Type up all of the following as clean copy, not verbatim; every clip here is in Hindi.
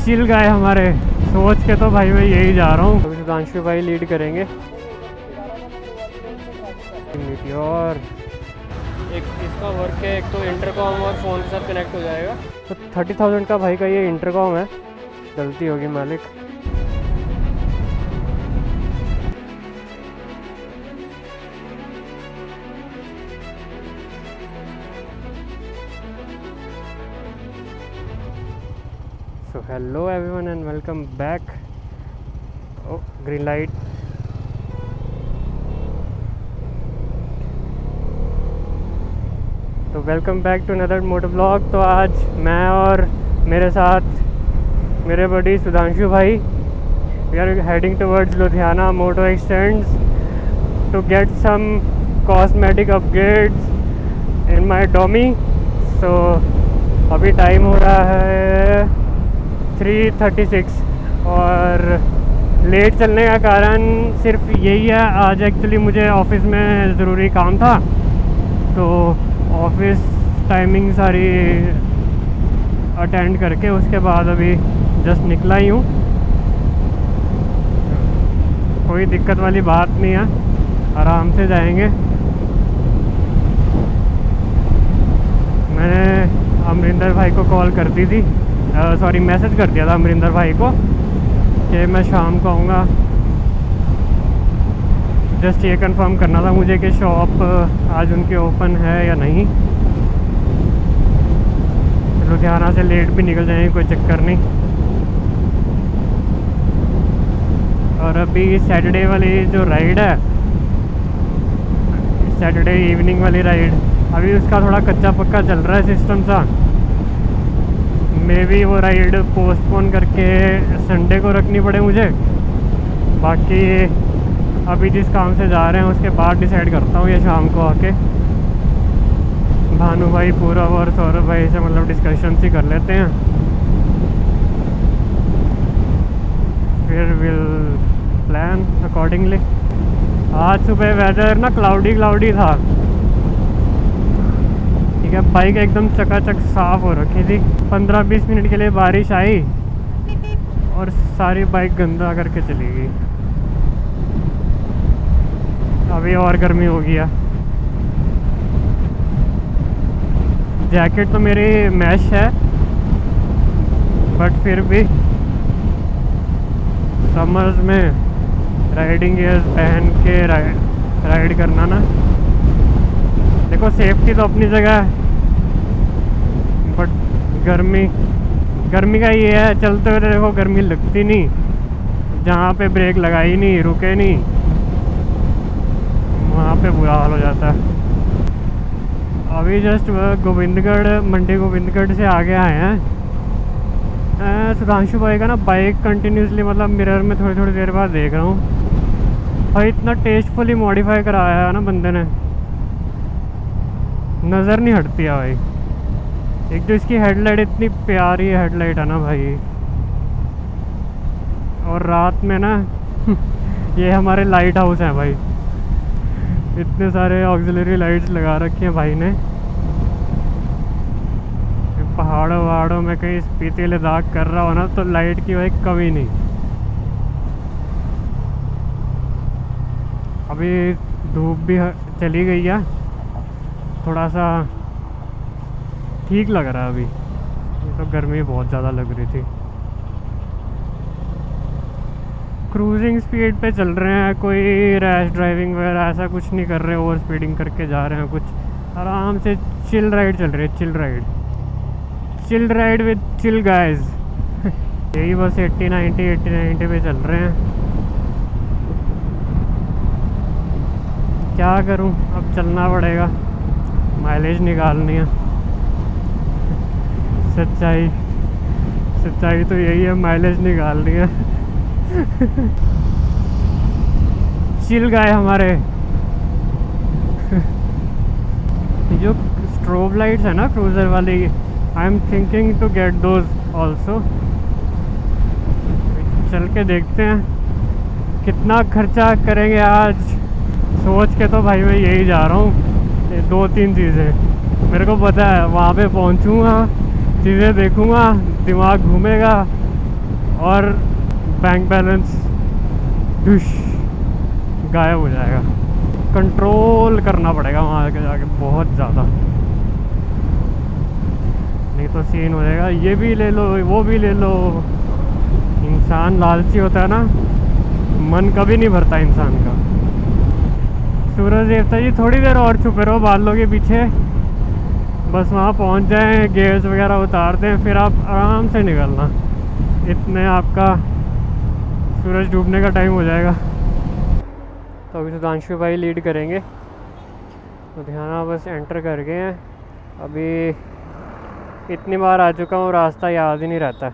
चिल गाए हमारे, सोच के तो भाई मैं यही जा रहा हूँ। सुधांशु भाई लीड करेंगे। और एक इसका वर्क है, एक तो इंटरकॉम और फ़ोन के साथ कनेक्ट हो जाएगा। तो 30,000 का भाई का ये इंटरकॉम है, गलती होगी मालिक। So hello everyone and welcome back. Oh green light. तो welcome back to another moto blog. तो आज मैं और मेरे साथ मेरे बड़ी सुधांशु भाई, we are heading towards Ludhiana moto extends to get some cosmetic upgrades in my domi. So अभी टाइम हो रहा है 3:36 और लेट चलने का कारण सिर्फ यही है, आज एक्चुअली मुझे ऑफिस में ज़रूरी काम था, तो ऑफिस टाइमिंग सारी अटेंड करके उसके बाद अभी जस्ट निकला ही हूँ। कोई दिक्कत वाली बात नहीं है, आराम से जाएंगे। मैंने अमरिंदर भाई को कॉल कर दी थी, सॉरी मैसेज कर दिया था अमरिंदर भाई को कि मैं शाम को आऊँगा। जस्ट ये कंफर्म करना था मुझे कि शॉप आज उनकी ओपन है या नहीं। लुधियाना से लेट भी निकल जाएंगे, कोई चक्कर नहीं। और अभी सैटरडे वाली जो राइड है, सैटरडे इवनिंग वाली राइड, अभी उसका थोड़ा कच्चा पक्का चल रहा है सिस्टम सा। मे बी वो राइड पोस्टपोन करके संडे को रखनी पड़े मुझे। बाकी अभी जिस काम से जा रहे हैं उसके बाद डिसाइड करता हूँ, या शाम को आके भानु भाई, पूरव और सौरभ भाई से मतलब डिस्कशन ही कर लेते हैं, फिर विल प्लान अकॉर्डिंगली। आज सुबह वेदर ना क्लाउडी था, ठीक है। बाइक एकदम चकाचक साफ़ हो रखी थी। 15-20 मिनट के लिए बारिश आई और सारी बाइक गंदा करके चली गई। अभी और गर्मी हो गया। जैकेट तो मेरी मैश है, बट फिर भी समर्स में राइडिंग गियर्स पहन के राइड करना ना, देखो सेफ्टी तो अपनी जगह है, बट गर्मी का ये है, चलते हुए देखो गर्मी लगती नहीं, जहाँ पे ब्रेक लगाई नहीं, रुके नहीं, वहाँ पे बुरा हाल हो जाता है। अभी जस्ट गोविंदगढ़, मंडी गोविंदगढ़ से आगे आए हैं। सुधांशु भाई का ना बाइक कंटिन्यूसली मतलब मिरर में थोड़ी थोड़ी देर बाद देख रहा हूँ। भाई इतना टेस्टफुली मॉडिफाई कराया है ना बंदे ने, नज़र नहीं हटती है भाई। एक तो इसकी हेडलाइट इतनी प्यारी हेडलाइट है ना भाई, और रात में ना ये हमारे लाइट हाउस हैं भाई, इतने सारे ऑक्सिलरी लाइट्स लगा रखी हैं भाई ने। पहाड़ों वहाड़ों में कहीं स्पीति लद्दाख कर रहा हो ना, तो लाइट की भाई कमी नहीं। अभी धूप भी चली गई है, थोड़ा सा ठीक लग रहा है अभी, तो गर्मी बहुत ज़्यादा लग रही थी। क्रूजिंग स्पीड पे चल रहे हैं, कोई रैश ड्राइविंग वगैरह ऐसा कुछ नहीं कर रहे, ओवर स्पीडिंग करके जा रहे हैं, कुछ आराम से चिल राइड चल रही है। Chill ride with chill guys. यही बस 80-90 पे चल रहे हैं। क्या करूं, अब चलना पड़ेगा, माइलेज निकालनी है। सच्चाई तो यही है, माइलेज निकालनी है। चिल गाए हमारे। जो स्ट्रोब लाइट्स है ना क्रूजर वाली, I am thinking to get those also. चल के देखते हैं कितना खर्चा करेंगे आज। सोच के तो भाई मैं यही जा रहा हूँ, 2-3 चीज़ें मेरे को पता है। वहाँ पे पहुँचूँगा, चीज़ें देखूँगा, दिमाग घूमेगा, और बैंक बैलेंस गायब हो जाएगा। कंट्रोल करना पड़ेगा वहाँ आके जाके बहुत ज़्यादा, नहीं तो सीन हो जाएगा। ये भी ले लो, वो भी ले लो। इंसान लालची होता है ना, मन कभी नहीं भरता इंसान का। सूरज देवता जी थोड़ी देर और छुपे रहो बादलों के पीछे, बस वहाँ पहुँच जाएं, गेयर्स वगैरह उतार दें, फिर आप आराम से निकलना। इतने आपका सूरज डूबने का टाइम हो जाएगा। तो अभी सुधांशु भाई लीड करेंगे। लुधियाना बस एंटर कर गए हैं। अभी इतनी बार आ चुका हूँ, रास्ता याद ही नहीं रहता,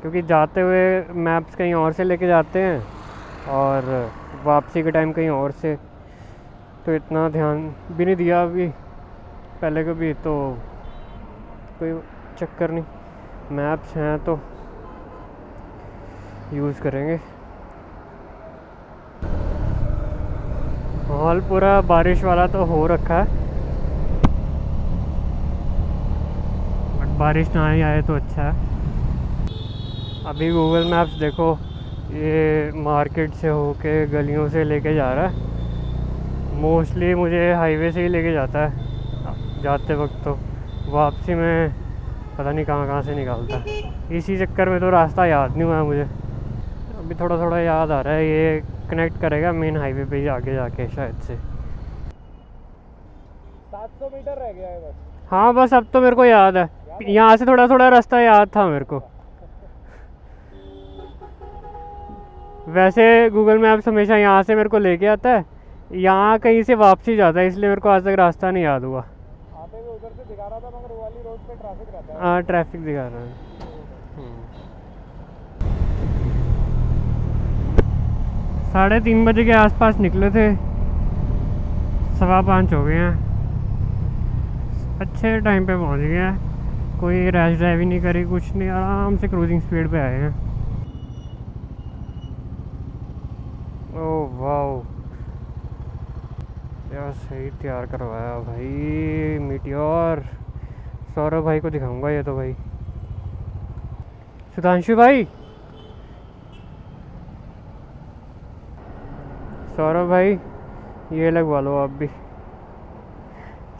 क्योंकि जाते हुए मैप्स कहीं और से लेके जाते हैं और वापसी के टाइम कहीं और से, तो इतना ध्यान भी नहीं दिया अभी पहले कभी। तो कोई चक्कर नहीं, मैप्स हैं तो यूज़ करेंगे। माहौल पूरा बारिश वाला तो हो रखा है, बट बारिश ना ही आए तो अच्छा है। अभी गूगल मैप्स देखो, ये मार्केट से होके गलियों से लेके जा रहा है। मोस्टली मुझे हाईवे से ही लेके जाता है जाते वक्त, तो वापसी में पता नहीं कहाँ से निकालता है। इसी चक्कर में तो रास्ता याद नहीं हुआ मुझे। अभी थोड़ा थोड़ा याद आ रहा है, ये कनेक्ट करेगा मेन हाईवे पे ही आगे जाके शायद से। 700 मीटर रह गया है बस। हाँ बस अब तो मेरे को याद है, यहाँ से थोड़ा थोड़ा रास्ता याद था मेरे को। वैसे गूगल मैप्स हमेशा यहाँ से मेरे को लेके आता है, यहाँ कहीं से वापसी जाता है, इसलिए मेरे को आज तक रास्ता नहीं याद हुआ। आते हुए उधर से दिखा रहा था, मगर वो वाली रोड पे ट्रैफिक रहता है। हाँ ट्रैफिक दिखा रहा है। 3:30 बजे के आसपास निकले थे, 5:15 हो गए हैं। अच्छे टाइम पे पहुंच गए हैं, कोई रैश ड्राइव नहीं करी, कुछ नहीं, आराम से क्रूजिंग स्पीड पे आए हैं। ओह वाओ, क्या सही तैयार करवाया भाई मीटियोर। सौरभ भाई को दिखाऊंगा ये तो भाई। सुधांशु भाई, सौरभ भाई ये लगवा लो आप भी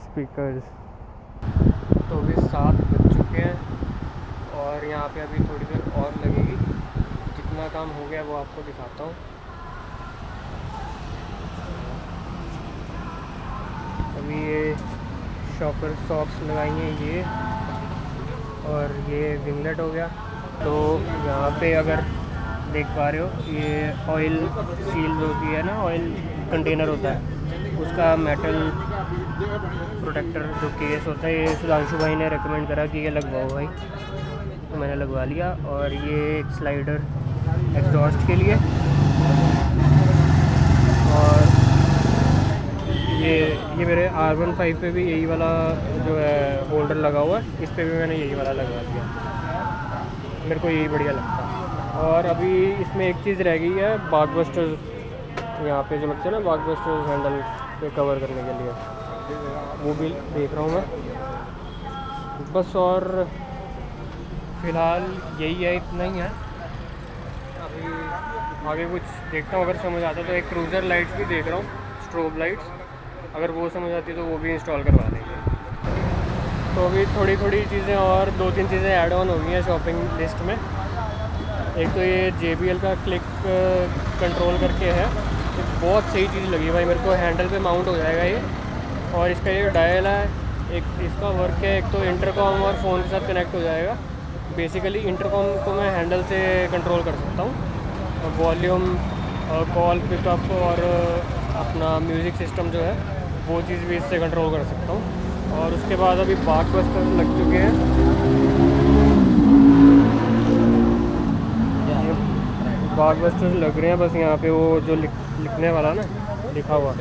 स्पीकर्स। तो अभी 7 बज चुके हैं और यहाँ पे अभी थोड़ी देर और लगेगी। कितना काम हो गया वो आपको दिखाता हूँ। अभी ये शॉकर सॉक्स लगाएंगे ये, और ये विंगलेट हो गया। तो यहाँ पे अगर देख पा रहे हो, ये ऑयल सील होती है ना, ऑयल कंटेनर होता है, उसका मेटल प्रोटेक्टर जो केस होता है, ये सुधांशु भाई ने रेकमेंड करा कि ये लगवाओ भाई, तो मैंने लगवा लिया। और ये एक स्लाइडर एग्जॉस्ट के लिए, और ये मेरे R15 पे भी यही वाला जो है होल्डर लगा हुआ है, इस पे भी मैंने यही वाला लगवा दिया, मेरे को यही बढ़िया लगता है। और अभी इसमें एक चीज़ रह गई है, बागबस्टर्स यहाँ पे जो लगते हैं ना, बागबस्टर्स हैंडल पे कवर करने के लिए, वो भी देख रहा हूँ मैं बस। और फ़िलहाल यही है, इतना ही है। अभी आगे कुछ देखता हूँ, अगर समझ आता तो एक क्रूज़र लाइट्स भी देख रहा हूँ, स्ट्रोब लाइट्स, अगर वो समझ आती तो वो भी इंस्टॉल करवा देंगे। तो अभी थोड़ी थोड़ी चीज़ें और 2-3 चीज़ें ऐड ऑन हो गई हैं शॉपिंग लिस्ट में। एक तो ये JBL का क्लिक कंट्रोल करके है, ये बहुत सही चीज़ लगी भाई मेरे को। हैंडल पे माउंट हो जाएगा ये, और इसका ये डायल है, एक इसका वर्क है, एक तो इंटरकॉम और फ़ोन के साथ कनेक्ट हो जाएगा। बेसिकली इंटरकॉम को मैं हैंडल से कंट्रोल कर सकता हूँ, वॉल्यूम, कॉल पिकअप और अपना म्यूज़िक सिस्टम जो है वो चीज़ भी इससे कंट्रोल कर सकता हूँ। और उसके बाद अभी बागबस्टर्स लग चुके हैं, बागबस्टर्स लग रहे हैं बस। यहाँ पे वो जो लिखने वाला ना लिखा हुआ,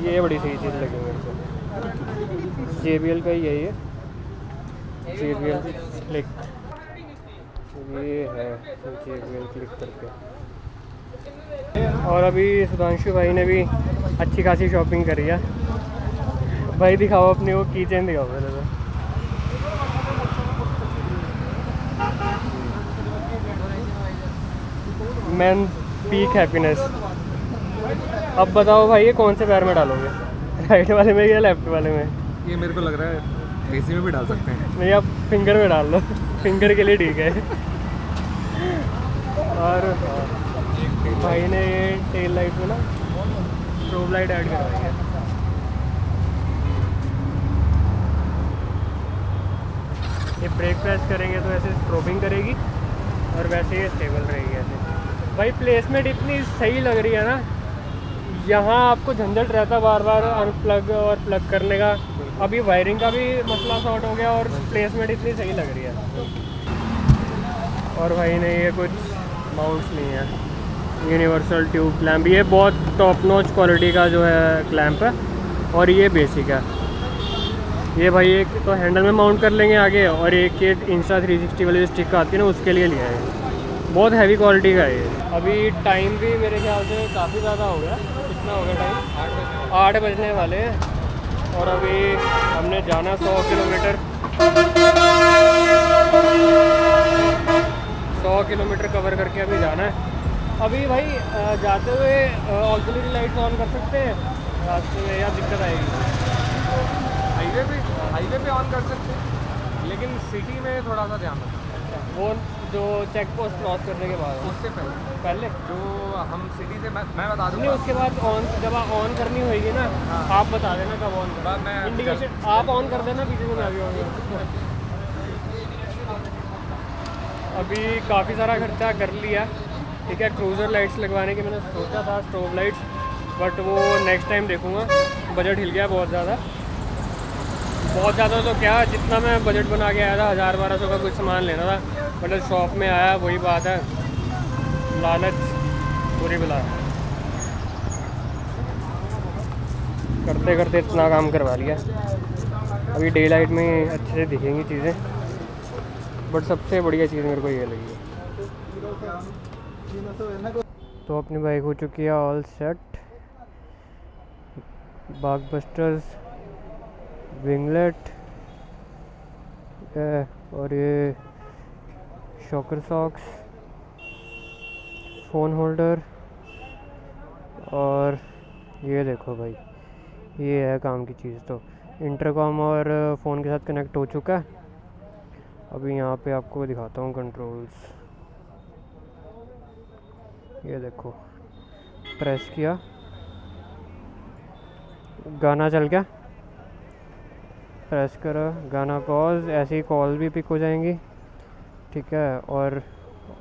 ये बड़ी सही चीज़ लगी मेरे को। JBL का ही है ये, JBL क्लिक, ये है JBL क्लिक करके। और अभी सुधांशु भाई ने भी अच्छी खासी शॉपिंग करी है, भाई दिखाओ अपनी वो की चेन दिखाओ पहले तो। Man peak happiness. अब बताओ भाई ये कौन से पैर में डालोगे, राइट वाले में या लेफ्ट वाले में? ये मेरे को लग रहा है एसी में भी डाल सकते हैं। नहीं आप फिंगर में डाल लो, फिंगर के लिए ठीक है। और भाई ने ये टेल लाइट में ना स्ट्रोब लाइट ऐड करवाई है। ये ब्रेक प्रेस करेंगे तो ऐसे स्ट्रोबिंग करेगी और वैसे ये स्टेबल रहेगी ऐसे। भाई प्लेसमेंट इतनी सही लग रही है ना, यहाँ आपको झंझट रहता बार बार अनप्लग और प्लग करने का। अभी वायरिंग का भी मसला सॉर्ट हो गया और प्लेसमेंट इतनी सही लग रही है। और भाई ने ये कुछ माउंट्स नहीं है, यूनिवर्सल ट्यूब क्लैम्प, ये बहुत टॉप नॉच क्वालिटी का जो है क्लैम्प है। और ये बेसिक है। ये भाई एक तो हैंडल में माउंट कर लेंगे आगे, और एक ये इंस्टा 360 वाली जो स्टिक आती है ना उसके लिए लिया है। बहुत हैवी क्वालिटी का है ये। अभी टाइम भी मेरे ख्याल से काफ़ी ज़्यादा हो गया। कितना हो गया टाइम? 8 बजने वाले हैं। और अभी हमने जाना 100 किलोमीटर 100 किलोमीटर कवर करके अभी जाना है। अभी भाई जाते हुए ऑक्सिलरी लाइट्स ऑन कर सकते हैं रास्ते में या दिक्कत आएगी? हाईवे पे ऑन कर सकते हैं, लेकिन सिटी में थोड़ा सा ध्यान रखना। वो जो चेक पोस्ट क्रॉस करने के बाद उससे पहले जो हम सिटी से मैं बता नहीं, दूँगा। उसके बाद ऑन जब ऑन करनी होगी ना, आप बता देना कब ऑन करना। मैं इंडिकेशन आप ऑन कर देना, पीछे से मैं भी ऑन कर। अभी काफ़ी सारा खर्चा कर लिया, ठीक है। क्रूज़र लाइट्स लगवाने की मैंने सोचा था, स्ट्रोब लाइट्स, बट वो नेक्स्ट टाइम देखूँगा। बजट हिल गया बहुत ज़्यादा तो क्या, जितना मैं बजट बना के आया था 1000-1200 का कुछ सामान लेना था, मतलब शॉप में आया वही बात है, लालच बुरी बला। करते करते इतना काम करवा लिया। अभी डे लाइट में अच्छे से दिखेंगी चीज़ें, बट सबसे बढ़िया चीज़ मेरे को ये लगी है। तो अपनी बाइक हो चुकी है ऑल सेट। बागबस्टर्स विंगलेट और ये शॉकर सॉक्स, फ़ोन होल्डर, और ये देखो भाई ये है काम की चीज़। तो इंटरकॉम और फ़ोन के साथ कनेक्ट हो चुका है। अभी यहाँ पे आपको दिखाता हूँ कंट्रोल्स। ये देखो, प्रेस किया, गाना चल गया, प्रेस करा, गाना पॉज, ऐसे ही कॉल भी पिक हो जाएंगी, ठीक है। और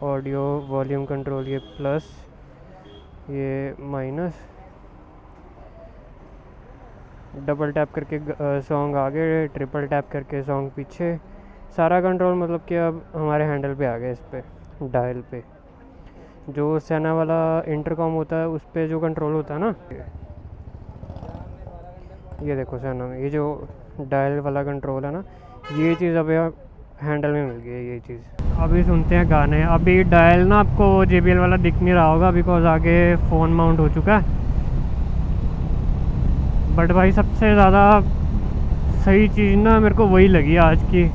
ऑडियो वॉल्यूम कंट्रोल, ये प्लस, ये माइनस, डबल टैप करके सॉन्ग आगे, ट्रिपल टैप करके सॉन्ग पीछे, सारा कंट्रोल मतलब कि अब हमारे हैंडल पे आ गया। इस पे डायल पे जो सेना वाला इंटरकॉम होता है उस पे जो कंट्रोल होता है ना, ये देखो सेना में ये जो डायल वाला कंट्रोल है ना, ये चीज़ अभी हैंडल में मिल गई है ये चीज़। अभी सुनते हैं गाने। अभी डायल ना आपको JBL वाला दिख नहीं रहा होगा बिकॉज आगे फ़ोन माउंट हो चुका है। बट भाई सबसे ज़्यादा सही चीज़ ना मेरे को वही लगी आज की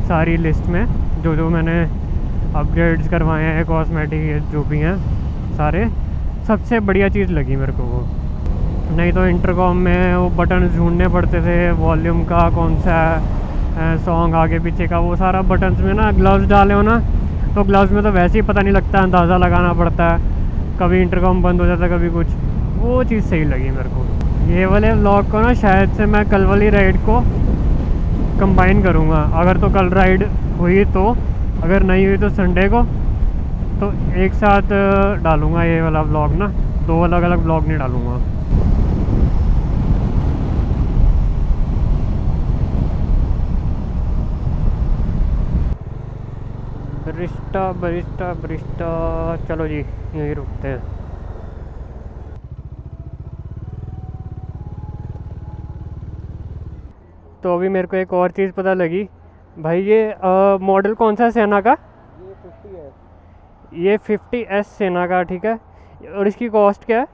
सारी लिस्ट में, जो मैंने अपग्रेड्स करवाए हैं, कॉस्मेटिक जो भी हैं सारे, सबसे बढ़िया चीज़ लगी मेरे को वो। नहीं तो इंटरकॉम में वो बटन ढूंढने पड़ते थे, वॉल्यूम का कौन सा है, सॉन्ग आगे पीछे का, वो सारा बटन्स में ना। ग्लव्स डाले हो ना तो ग्लव्स में तो वैसे ही पता नहीं लगता, अंदाज़ा लगाना पड़ता है, कभी इंटरकॉम बंद हो जाता है कभी कुछ। वो चीज़ सही लगी मेरे को। ये वाले व्लॉग को ना शायद से मैं कल वाली राइड को कंबाइन करूँगा, अगर तो कल राइड हुई तो, अगर नहीं हुई तो संडे को, तो एक साथ डालूँगा ये वाला व्लॉग ना, 2 अलग अलग व्लॉग नहीं डालूँगा। बरिस्टा चलो जी यहीं रुकते हैं। तो अभी मेरे को एक और चीज़ पता लगी भाई, ये मॉडल कौन सा है सेना का? ये 50S सेना का, ठीक है। और इसकी कॉस्ट क्या है?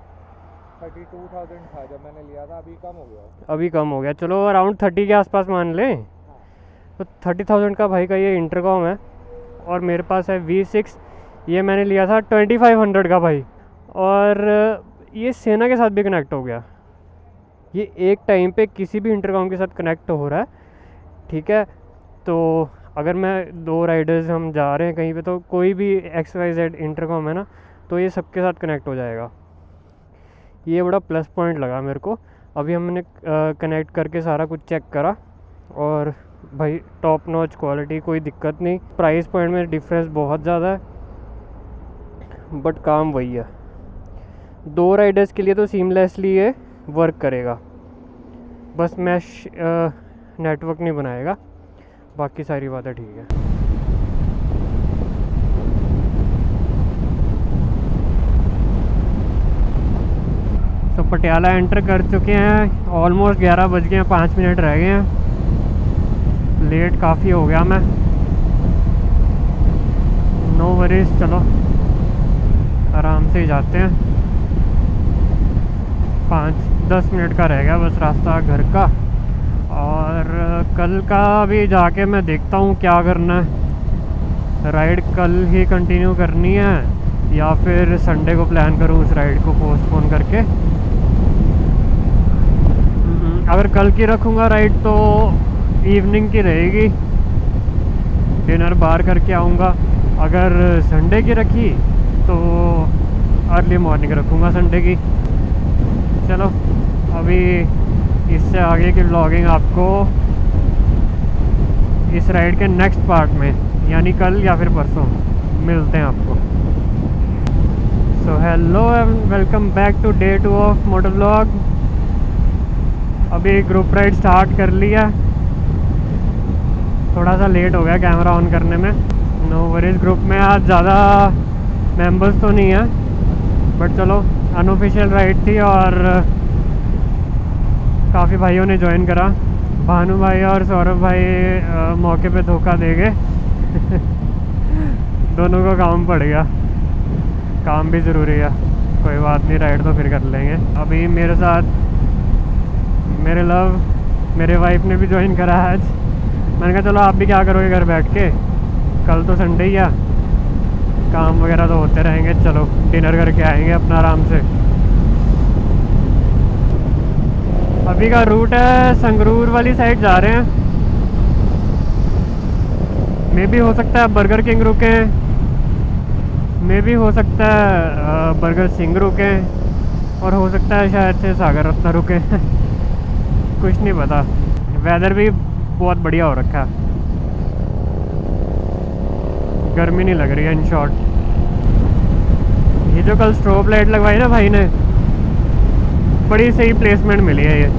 32,000 था जब मैंने लिया था, अभी कम हो गया। अभी कम हो गया, चलो अराउंड 30 के आसपास मान लें। तो 30,000 का भाई का ये इंटरकॉम है। और मेरे पास है V6, ये मैंने लिया था 2500 का भाई। और ये सेना के साथ भी कनेक्ट हो गया। ये एक टाइम पे किसी भी इंटरकॉम के साथ कनेक्ट हो रहा है, ठीक है। तो अगर मैं 2 राइडर्स हम जा रहे हैं कहीं पे, तो कोई भी XYZ इंटरकॉम है ना, तो ये सबके साथ कनेक्ट हो जाएगा। ये बड़ा प्लस पॉइंट लगा मेरे को। अभी हमने कनेक्ट करके सारा कुछ चेक करा, और भाई टॉप नॉच क्वालिटी, कोई दिक्कत नहीं। प्राइस पॉइंट में डिफरेंस बहुत ज़्यादा है, बट काम वही है। 2 राइडर्स के लिए तो सीमलेसली ये वर्क करेगा, बस मैश नेटवर्क नहीं बनाएगा, बाकी सारी बातें ठीक है। तो पटियाला एंटर कर चुके हैं, ऑलमोस्ट 11 बज गए हैं, 5 मिनट रह गए हैं। लेट काफ़ी हो गया मैं, नो वरीज, चलो आराम से ही जाते हैं। 5-10 मिनट का रह गया बस रास्ता घर का। और कल का भी जाके मैं देखता हूँ क्या करना है। राइड कल ही कंटिन्यू करनी है या फिर संडे को प्लान करूँ उस राइड को पोस्टपोन करके। अगर कल की रखूँगा राइड तो इवनिंग की रहेगी, डिनर बाहर करके आऊँगा। अगर संडे की रखी तो अर्ली मॉर्निंग रखूँगा संडे की। चलो अभी इससे आगे की व्लॉगिंग आपको इस राइड के नेक्स्ट पार्ट में, यानी कल या फिर परसों मिलते हैं आपको। So hello and welcome back to day 2 of moto vlog. अभी ग्रुप राइड स्टार्ट कर लिया, थोड़ा सा लेट हो गया कैमरा ऑन करने में। नो वरीज, ग्रुप में आज ज़्यादा मेंबर्स तो नहीं है, बट चलो अनऑफिशियल राइड थी और काफ़ी भाइयों ने ज्वाइन करा। भानु भाई और सौरभ भाई मौके पे धोखा दे गए दोनों को काम पड़ गया, काम भी ज़रूरी है, कोई बात नहीं, राइड तो फिर कर लेंगे। अभी मेरे साथ मेरे लव, मेरे वाइफ ने भी ज्वाइन करा है आज। मैंने कहा चलो आप भी क्या करोगे घर बैठ के, कल तो संडे ही है, काम वगैरह तो होते रहेंगे, चलो डिनर करके आएंगे अपना आराम से। अभी का रूट है संगरूर वाली साइड जा रहे हैं। मे भी हो सकता है बर्गर किंग रुके, मे भी हो सकता है बर्गर सिंह रुके, और हो सकता है शायद से सागर रत्ना रुके कुछ नहीं पता। वेदर भी बहुत बढ़िया हो रखा है, गर्मी नहीं लग रही है इन शॉर्ट। ये जो कल स्ट्रोब लाइट लगवाई ना भाई ने, बड़ी सही प्लेसमेंट मिली है ये।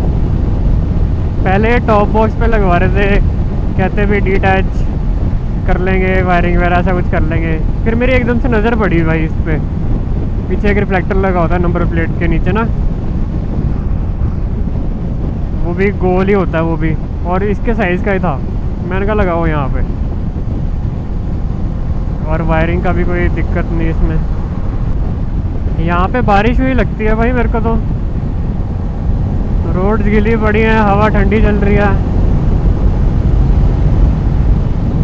पहले टॉप बॉक्स पे लगवा रहे थे, कहते भी डिटैच कर लेंगे, वायरिंग वगैरह ऐसा कुछ कर लेंगे। फिर मेरी एकदम से नज़र पड़ी भाई इस पर, पीछे एक रिफ्लेक्टर लगा होता है नंबर प्लेट के नीचे ना, वो भी गोल ही होता है वो भी, और इसके साइज़ का ही था। मैंने कहा लगाओ यहाँ पे, और वायरिंग का भी कोई दिक्कत नहीं इसमें। यहाँ पे बारिश हुई लगती है भाई मेरे को तो, रोड्स गीली पड़ी हैं, हवा ठंडी चल रही है,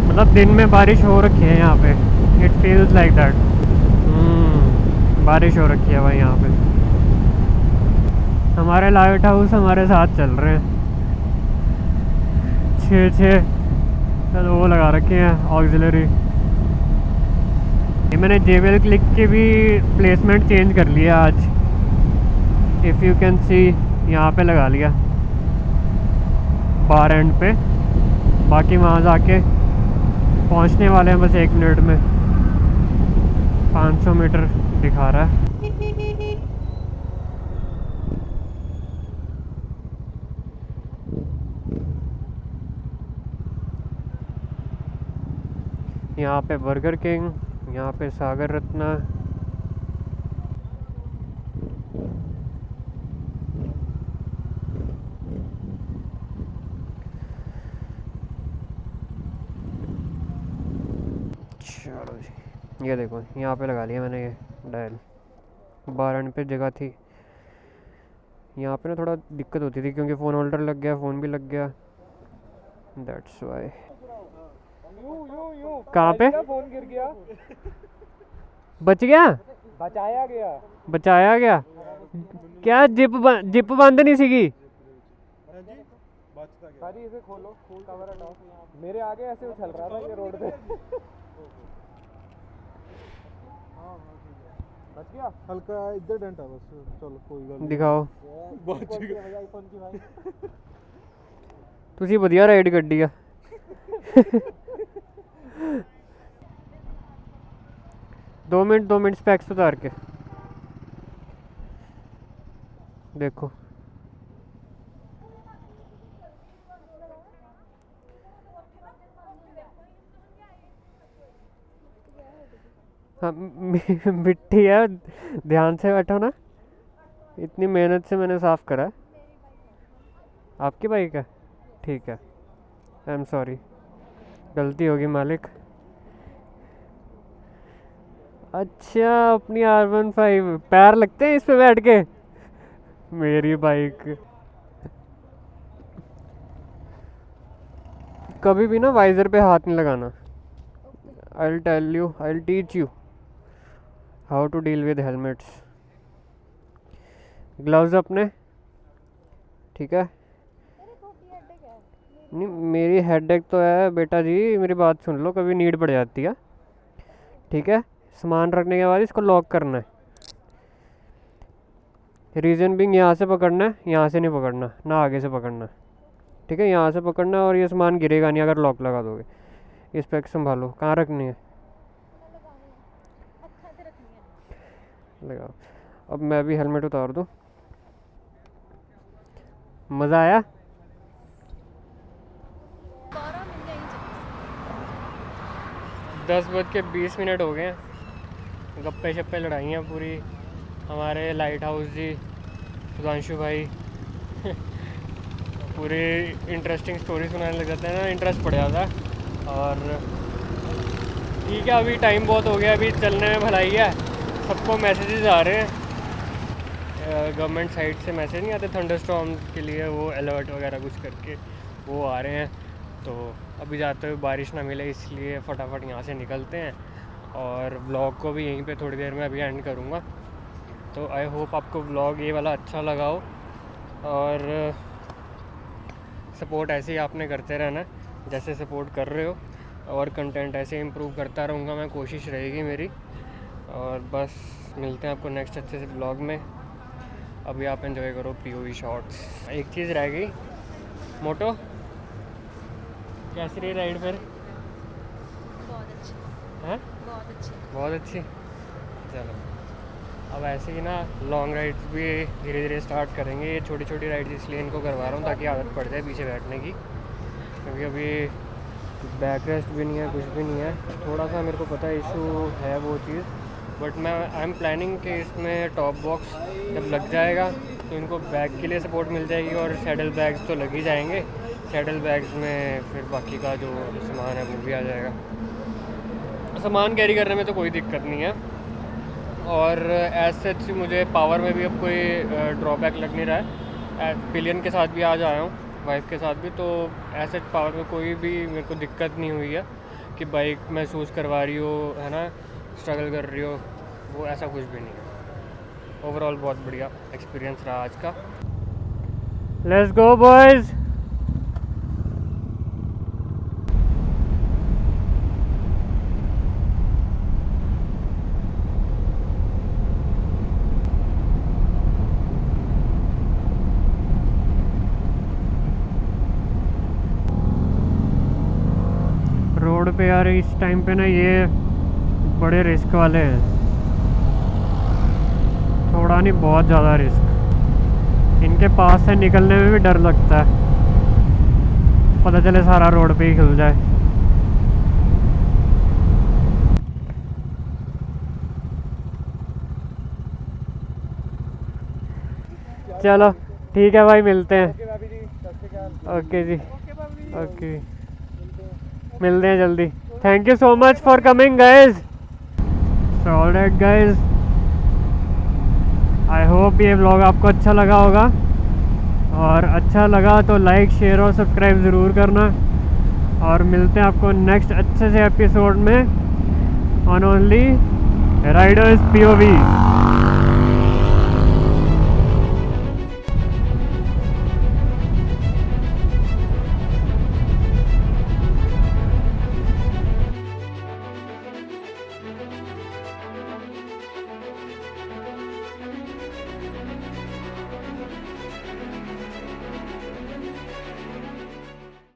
मतलब दिन में बारिश हो रखी है यहाँ पे, इट फील्स लाइक दैट। बारिश हो रखी है भाई यहाँ पे। हमारे लाइट हाउस हमारे साथ चल रहे हैं, 6 वो लगा रखे हैं ऑक्सिलरी। ये मैंने JBL क्लिक की भी प्लेसमेंट चेंज कर लिया आज, इफ़ यू कैन सी, यहाँ पे लगा लिया बार एंड पे। बाकी वहाँ जाके पहुँचने वाले हैं बस 1 मिनट में, 500 मीटर दिखा रहा है। यहाँ पे बर्गर किंग, यहाँ पे सागर रत्ना। चलो जी, ये देखो यहाँ पे लगा लिया मैंने ये डायल, बार एंड पे जगह थी। यहाँ पे ना थोड़ा दिक्कत होती थी क्योंकि फ़ोन होल्डर लग गया, फ़ोन भी लग गया, दैट्स वाई। कहाँ पे फोन गिर गया, बच गया? बचाया गया क्या? जिप बंद नहीं सीगी? भाजी इसे खोलो, कवर हटाओ। मेरे आगे ऐसे उछल रहा था ये रोड पे। बच गया, हल्का इधर डेंट है बस, चलो कोई गल नहीं। दिखाओ। बच गया आईफोन की भाई। तुसी बढ़िया राइड कड्डी आ। दो मिनट स्पेक्स उतार के देखो। हाँ मिट्टी है, ध्यान से बैठो ना, इतनी मेहनत से मैंने साफ करा है। आपकी बाइक है? ठीक है, आई एम सॉरी, गलती होगी मालिक। अच्छा, अपनी R15 पैर लगते हैं इस पे बैठ के? मेरी बाइक। कभी भी ना वाइजर पे हाथ नहीं लगाना। I'll teach you how to deal with helmets. Gloves अपने, ठीक है? नहीं, मेरी हेडेक तो है बेटा जी, मेरी बात सुन लो, कभी नीड पड़ जाती है, ठीक है? सामान रखने के बाद इसको लॉक करना है। रीज़न बिंग यहाँ से पकड़ना है, यहाँ से नहीं पकड़ना, ना आगे से पकड़ना, ठीक है? यहाँ से पकड़ना है और ये सामान गिरेगा नहीं अगर लॉक लगा दोगे। इस पे संभालो, कहाँ रखनी है? लगाओ। अब मैं भी हेलमेट उतार दूँ। मज़ा आया? 10:20 हो गए हैं, गप्पे शप्पे लड़ाइयाँ पूरी। हमारे लाइट हाउस जी सुधांशु भाई पूरी इंटरेस्टिंग स्टोरी सुनाने लग जाते हैं ना, इंटरेस्ट पड़ जाता है। और ठीक है, अभी टाइम बहुत हो गया, अभी चलने में भलाई है। सबको मैसेजेस आ रहे हैं गवर्नमेंट साइड से, मैसेज नहीं आते थंडरस्टॉर्म्स के लिए, वो अलर्ट वगैरह कुछ करके वो आ रहे हैं। तो अभी जाते हुए बारिश ना मिले, इसलिए फटाफट यहाँ से निकलते हैं। और व्लॉग को भी यहीं पे थोड़ी देर में अभी एंड करूँगा। तो आई होप आपको व्लॉग ये वाला अच्छा लगा हो, और सपोर्ट ऐसे ही आपने करते रहना जैसे सपोर्ट कर रहे हो, और कंटेंट ऐसे इम्प्रूव करता रहूँगा मैं, कोशिश रहेगी मेरी। और बस मिलते हैं आपको नेक्स्ट अच्छे से ब्लॉग में। अभी आप एंजॉय करो POV शॉट्स। एक चीज़ रह गई, मोटो कैसी रही राइड फिर? बहुत अच्छी हैं? बहुत अच्छी। बहुत अच्छी। चलो, अब ऐसे ही ना लॉन्ग राइड्स भी धीरे धीरे स्टार्ट करेंगे। ये छोटी छोटी राइड्स इसलिए इनको करवा रहा हूँ ताकि आदत पड़ जाए पीछे बैठने की, क्योंकि अभी बैक रेस्ट भी नहीं है, कुछ भी नहीं है। थोड़ा सा मेरे को पता है इशू है वो चीज़, बट मैं आई एम प्लानिंग कि इसमें टॉप बॉक्स जब लग जाएगा तो इनको बैग के लिए सपोर्ट मिल जाएगी, और सैडल बैग्स तो लग ही जाएंगे। सैडल बैग्स में फिर बाकी का जो सामान है वो भी आ जाएगा। सामान कैरी करने में तो कोई दिक्कत नहीं है, और एज सच मुझे पावर में भी अब कोई ड्रॉबैक लग नहीं रहा है। पिलियन के साथ भी आज आया हूँ, वाइफ के साथ भी, तो एज सच पावर में कोई भी मेरे को दिक्कत नहीं हुई है कि बाइक महसूस करवा रही हो, है ना, स्ट्रगल कर रही हो, वो ऐसा कुछ भी नहीं है। ओवरऑल बहुत बढ़िया एक्सपीरियंस रहा आज का। Let's go boys. रोड पे यार इस टाइम पे ना ये बड़े रिस्क वाले हैं, थोड़ा नहीं बहुत ज़्यादा रिस्क। इनके पास से निकलने में भी डर लगता है, पता चले सारा रोड पे ही खुल जाए। चलो ठीक है भाई, मिलते हैं। ओके जी, ओके, मिलते हैं जल्दी। Thank you so much for coming guys. So alright guys, I hope ये व्लॉग आपको अच्छा लगा होगा। और अच्छा लगा तो लाइक शेयर और सब्सक्राइब ज़रूर करना। और मिलते हैं आपको नेक्स्ट अच्छे से एपिसोड में ऑन ओनली राइडर्स POV।